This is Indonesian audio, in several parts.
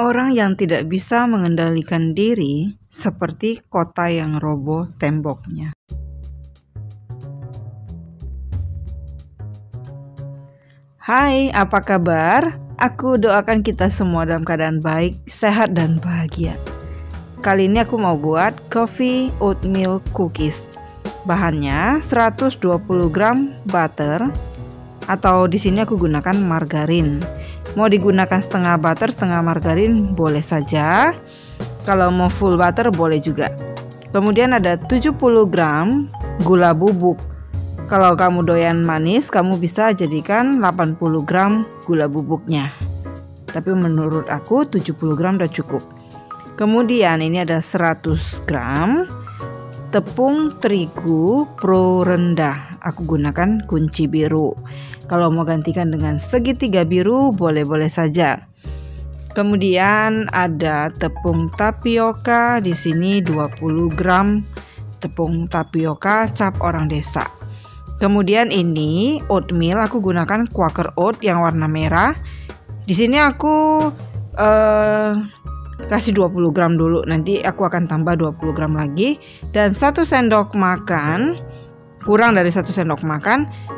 Orang yang tidak bisa mengendalikan diri seperti kota yang roboh temboknya. Hai, apa kabar? Aku doakan kita semua dalam keadaan baik, sehat, dan bahagia. Kali ini aku mau buat coffee oatmeal cookies. Bahannya 120 gram butter, atau di sini aku gunakan margarin. Mau digunakan setengah butter, setengah margarin boleh saja. Kalau mau full butter boleh juga. Kemudian ada 70 gram gula bubuk. Kalau kamu doyan manis, kamu bisa jadikan 80 gram gula bubuknya. Tapi menurut aku 70 gram udah cukup. Kemudian ini ada 100 gram tepung terigu pro rendah. Aku gunakan kunci biru. Kalau mau gantikan dengan segitiga biru boleh-boleh saja. Kemudian ada tepung tapioka, di sini 20 gram tepung tapioka cap orang desa. Kemudian ini oatmeal, aku gunakan Quaker Oat yang warna merah. Di sini aku kasih 20 gram dulu, nanti aku akan tambah 20 gram lagi. Dan 1 sendok makan, kurang dari 1 sendok makan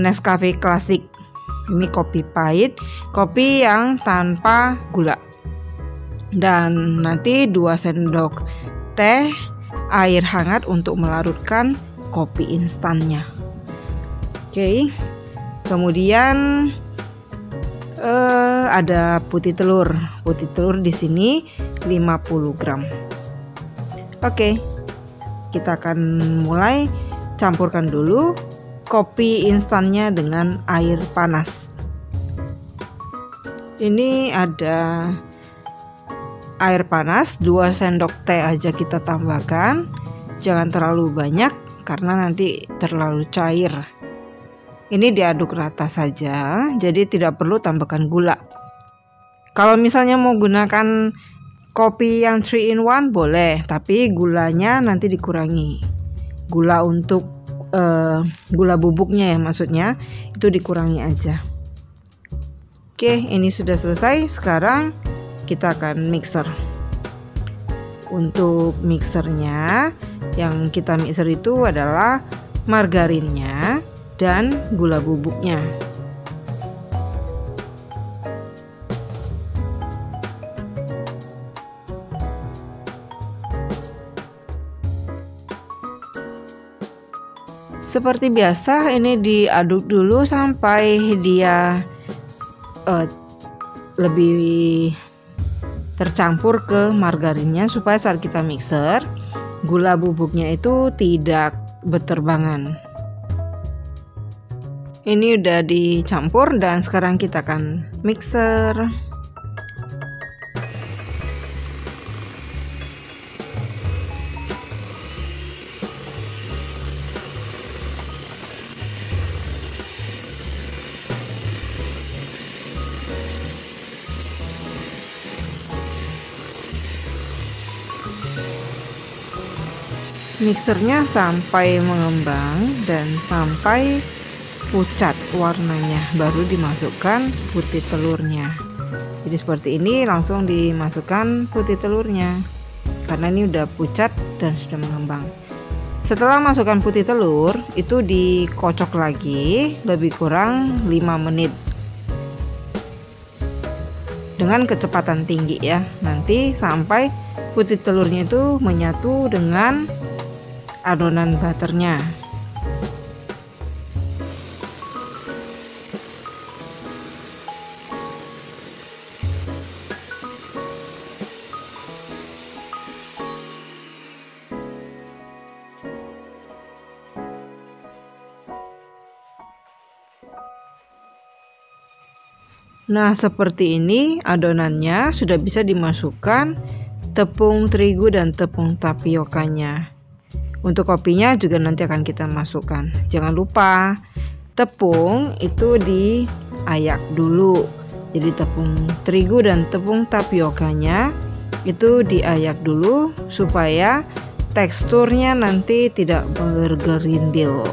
Nescafe klasik. Ini kopi pahit, kopi yang tanpa gula. Dan nanti 2 sendok teh air hangat untuk melarutkan kopi instannya. Oke. Kemudian ada putih telur. Putih telur di sini 50 gram. Oke. Kita akan mulai campurkan dulu kopi instannya dengan air panas. Ini ada air panas, 2 sendok teh aja kita tambahkan. Jangan terlalu banyak karena nanti terlalu cair. Ini diaduk rata saja, jadi tidak perlu tambahkan gula. Kalau misalnya mau gunakan kopi yang 3 in 1 boleh, tapi gulanya nanti dikurangi. Gula untuk gula bubuknya ya, maksudnya itu dikurangi aja. Oke, ini sudah selesai. Sekarang kita akan mixer. Untuk mixernya, yang kita mixer itu adalah margarinnya dan gula bubuknya. Seperti biasa, ini diaduk dulu sampai dia lebih tercampur ke margarinnya, supaya saat kita mixer gula bubuknya itu tidak berterbangan. Ini udah dicampur dan sekarang kita akan mixer. Mixernya sampai mengembang dan sampai pucat warnanya, baru dimasukkan putih telurnya. Jadi seperti ini, langsung dimasukkan putih telurnya karena ini udah pucat dan sudah mengembang. Setelah masukkan putih telur, itu dikocok lagi lebih kurang 5 menit dengan kecepatan tinggi ya, nanti sampai putih telurnya itu menyatu dengan adonan butternya. Nah, seperti ini adonannya, sudah bisa dimasukkan tepung terigu dan tepung tapiokanya. Untuk kopinya juga nanti akan kita masukkan. Jangan lupa tepung itu diayak dulu. Jadi tepung terigu dan tepung tapiokanya itu diayak dulu supaya teksturnya nanti tidak bergerindil.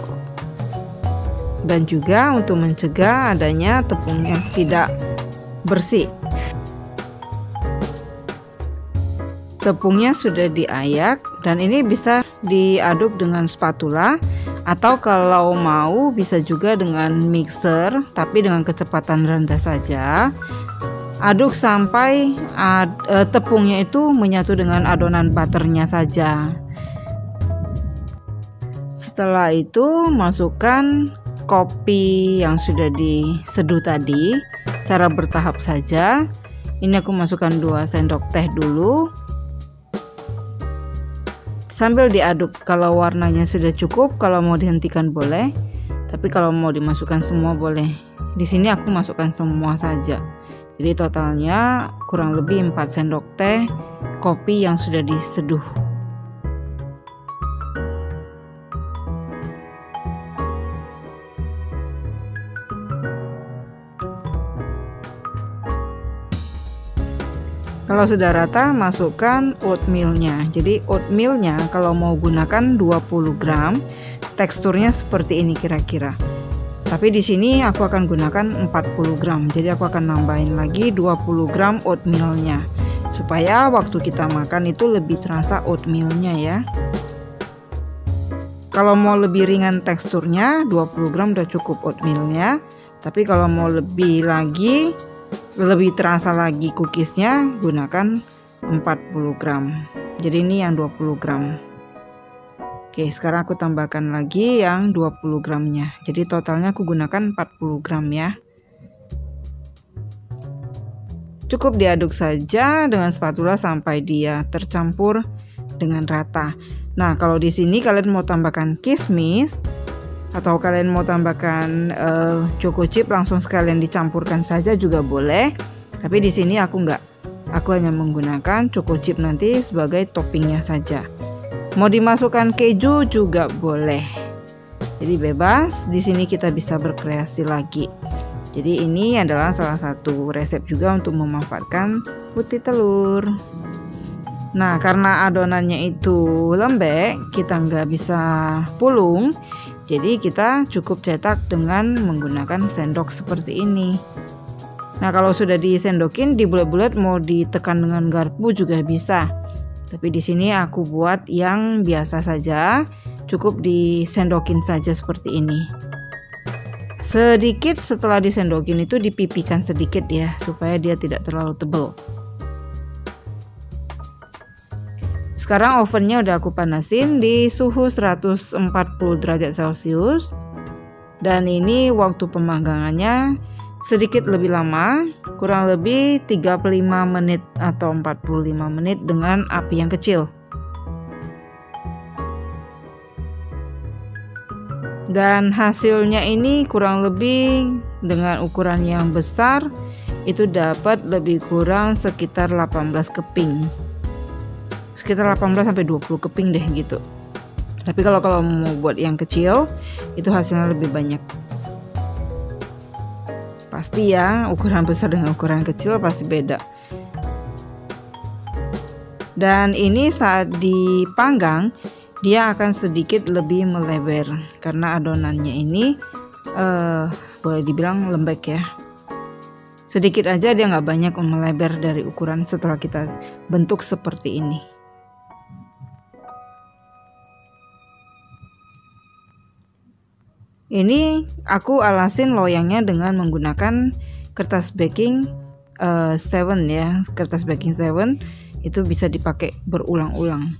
Dan juga untuk mencegah adanya tepung yang tidak bersih. Tepungnya sudah diayak dan ini bisa diaduk dengan spatula atau kalau mau bisa juga dengan mixer, tapi dengan kecepatan rendah saja. Aduk sampai tepungnya itu menyatu dengan adonan butternya saja. Setelah itu masukkan kopi yang sudah diseduh tadi secara bertahap saja. Ini aku masukkan 2 sendok teh dulu. Sambil diaduk, kalau warnanya sudah cukup, kalau mau dihentikan boleh, tapi kalau mau dimasukkan semua boleh. Di sini aku masukkan semua saja. Jadi totalnya kurang lebih 4 sendok teh kopi yang sudah diseduh. Kalau sudah rata, masukkan oatmealnya. Jadi oatmealnya kalau mau gunakan 20 gram, teksturnya seperti ini kira-kira. Tapi di sini aku akan gunakan 40 gram. Jadi aku akan nambahin lagi 20 gram oatmealnya, supaya waktu kita makan itu lebih terasa oatmealnya ya. Kalau mau lebih ringan teksturnya, 20 gram udah cukup oatmealnya. Tapi kalau mau lebih terasa lagi cookiesnya, gunakan 40 gram. Jadi ini yang 20 gram. Oke, sekarang aku tambahkan lagi yang 20 gramnya. Jadi totalnya aku gunakan 40 gram ya. Cukup diaduk saja dengan spatula sampai dia tercampur dengan rata. Nah, kalau di sini kalian mau tambahkan kismis atau kalian mau tambahkan choco chip, langsung sekalian dicampurkan saja juga boleh. Tapi di sini aku enggak. Aku hanya menggunakan choco chip nanti sebagai toppingnya saja. Mau dimasukkan keju juga boleh. Jadi bebas. Di sini kita bisa berkreasi lagi. Jadi ini adalah salah satu resep juga untuk memanfaatkan putih telur. Nah, karena adonannya itu lembek, kita nggak bisa pulung. Jadi kita cukup cetak dengan menggunakan sendok seperti ini. Nah, kalau sudah disendokin, dibulet-bulet mau ditekan dengan garpu juga bisa. Tapi di sini aku buat yang biasa saja, cukup disendokin saja seperti ini. Sedikit setelah disendokin itu dipipikan sedikit ya, supaya dia tidak terlalu tebal. Sekarang ovennya udah aku panasin di suhu 140 derajat Celcius. Dan ini waktu pemanggangannya sedikit lebih lama, kurang lebih 35 menit atau 45 menit dengan api yang kecil. Dan hasilnya ini kurang lebih dengan ukuran yang besar itu dapat lebih kurang sekitar 18 keping. Sekitar 18 sampai 20 keping deh gitu. Tapi kalau mau buat yang kecil itu hasilnya lebih banyak. Pasti ya, ukuran besar dengan ukuran kecil pasti beda. Dan ini saat dipanggang dia akan sedikit lebih melebar karena adonannya ini boleh dibilang lembek ya. Sedikit aja, dia nggak banyak melebar dari ukuran setelah kita bentuk seperti ini. Ini aku alasin loyangnya dengan menggunakan kertas baking 7 ya. Kertas baking 7 itu bisa dipakai berulang-ulang.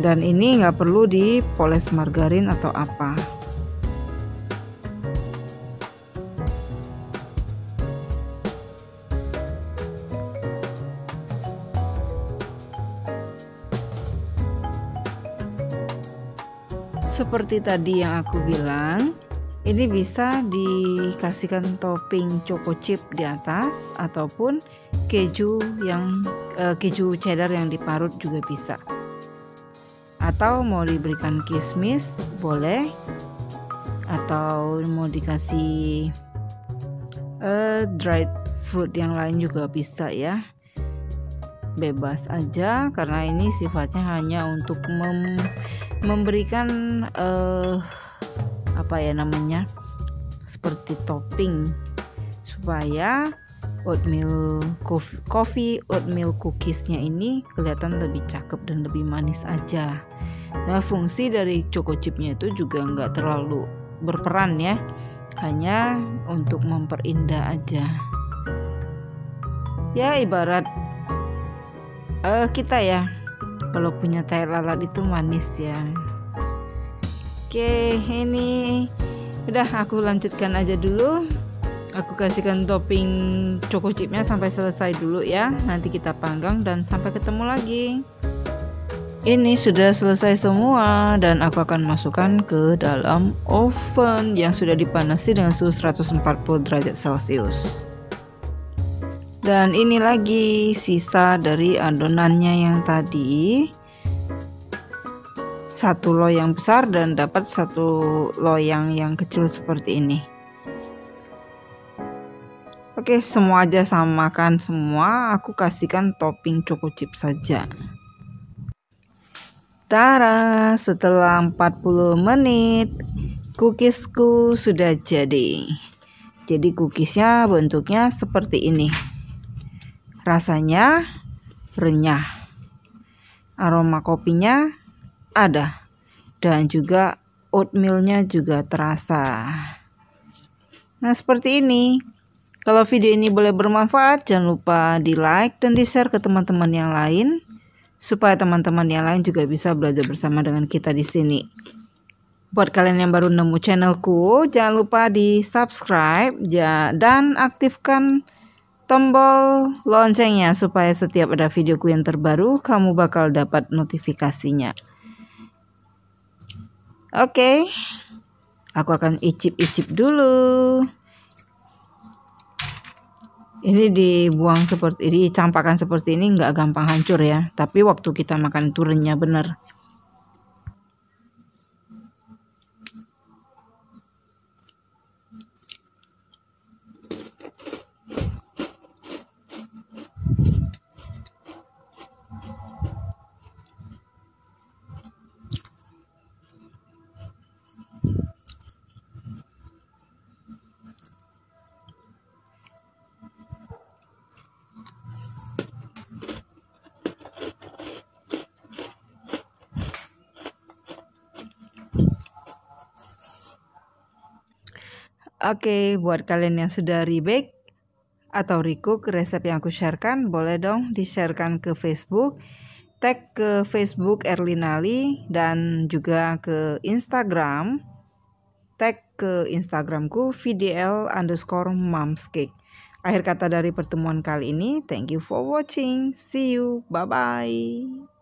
Dan ini nggak perlu dipoles margarin atau apa. Seperti tadi yang aku bilang, ini bisa dikasihkan topping choco chip di atas ataupun keju cheddar yang diparut juga bisa. Atau mau diberikan kismis boleh, atau mau dikasih dried fruit yang lain juga bisa ya. Bebas aja karena ini sifatnya hanya untuk memberikan seperti topping supaya coffee oatmeal cookiesnya ini kelihatan lebih cakep dan lebih manis aja. Nah, fungsi dari choco chipnya itu juga nggak terlalu berperan ya, hanya untuk memperindah aja. Ya ibarat kita ya, kalau punya tai lalat itu manis ya. Oke, ini udah aku lanjutkan aja dulu. Aku kasihkan topping choco chipnya sampai selesai dulu ya. Nanti kita panggang dan sampai ketemu lagi. Ini sudah selesai semua dan aku akan masukkan ke dalam oven yang sudah dipanasi dengan suhu 140 derajat Celcius. Dan ini lagi sisa dari adonannya yang tadi. Satu loyang besar dan dapat satu loyang yang kecil seperti ini. Oke, semua aja samakan semua. Aku kasihkan topping choco chip saja. Tara, setelah 40 menit cookiesku sudah jadi. Jadi cookiesnya bentuknya seperti ini. Rasanya renyah. Aroma kopinya ada. Dan juga oatmealnya juga terasa. Nah, seperti ini. Kalau video ini boleh bermanfaat, jangan lupa di like dan di share ke teman-teman yang lain. Supaya teman-teman yang lain juga bisa belajar bersama dengan kita di sini. Buat kalian yang baru nemu channelku, jangan lupa di subscribe dan aktifkan tombol loncengnya supaya setiap ada videoku yang terbaru, kamu bakal dapat notifikasinya. Oke, aku akan icip-icip dulu. Ini dibuang seperti ini, dicampakkan seperti ini nggak gampang hancur ya. Tapi waktu kita makan itu renyah bener. Oke, buat kalian yang sudah rebake atau recook resep yang aku sharekan, boleh dong di-sharekan ke Facebook, tag ke Facebook Erlinali dan juga ke Instagram, tag ke Instagramku VDL_momscake. Akhir kata dari pertemuan kali ini, thank you for watching, see you, bye-bye.